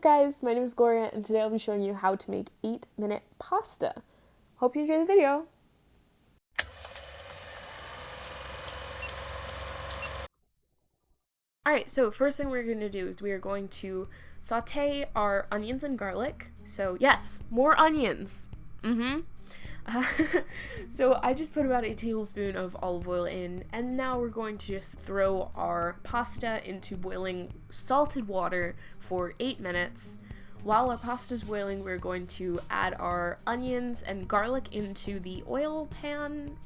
Guys, my name is Gloria and today I'll be showing you how to make 8-minute pasta. Hope you enjoy the video. Alright, so first thing we're going to do is we are going to saute our onions and garlic. So yes, more onions. Uh, so I just put about a tablespoon of olive oil in, and now we're going to just throw our pasta into boiling salted water for 8 minutes. While our pasta is boiling, we're going to add our onions and garlic into the oil pan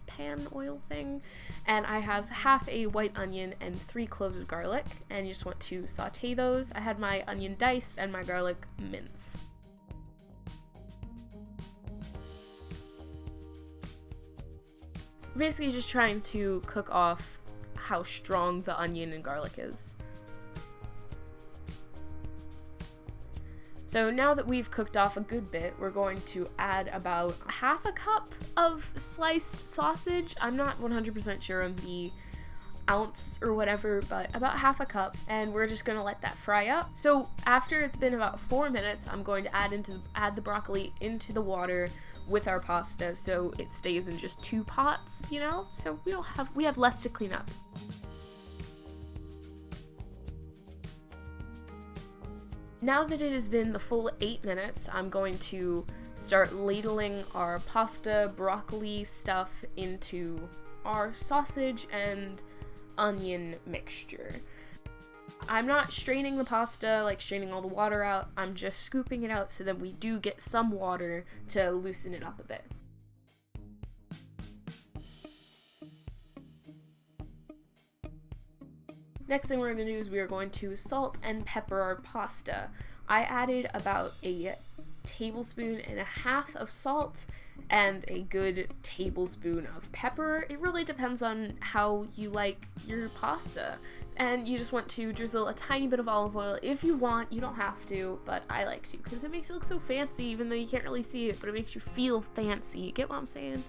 oil thing, and I have half a white onion and 3 cloves of garlic, and you just want to saute those. I had my onion diced and my garlic minced. Basically just trying to cook off how strong the onion and garlic is. So now that we've cooked off a good bit, we're going to add about half a cup of sliced sausage. I'm not 100% sure on the ounce or whatever, but about half a cup, and we're just gonna let that fry up. So after it's been about 4 minutes, I'm going to add the broccoli into the water with our pasta, so it stays in just 2 pots, you know? So we have less to clean up. Now that it has been the full 8 minutes, I'm going to start ladling our pasta broccoli stuff into our sausage and onion mixture. I'm not straining the pasta, like straining all the water out, I'm just scooping it out so that we do get some water to loosen it up a bit. Next thing we're going to do is we are going to salt and pepper our pasta. I added about a tablespoon and a half of salt and a good tablespoon of pepper. It really depends on how you like your pasta. And you just want to drizzle a tiny bit of olive oil if you want. You don't have to, but I like to because it makes it look so fancy, even though you can't really see it, but it makes you feel fancy. Get what I'm saying?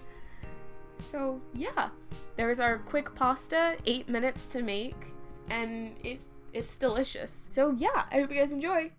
So yeah, there's our quick pasta, 8 minutes to make, and it's delicious. So yeah, I hope you guys enjoy.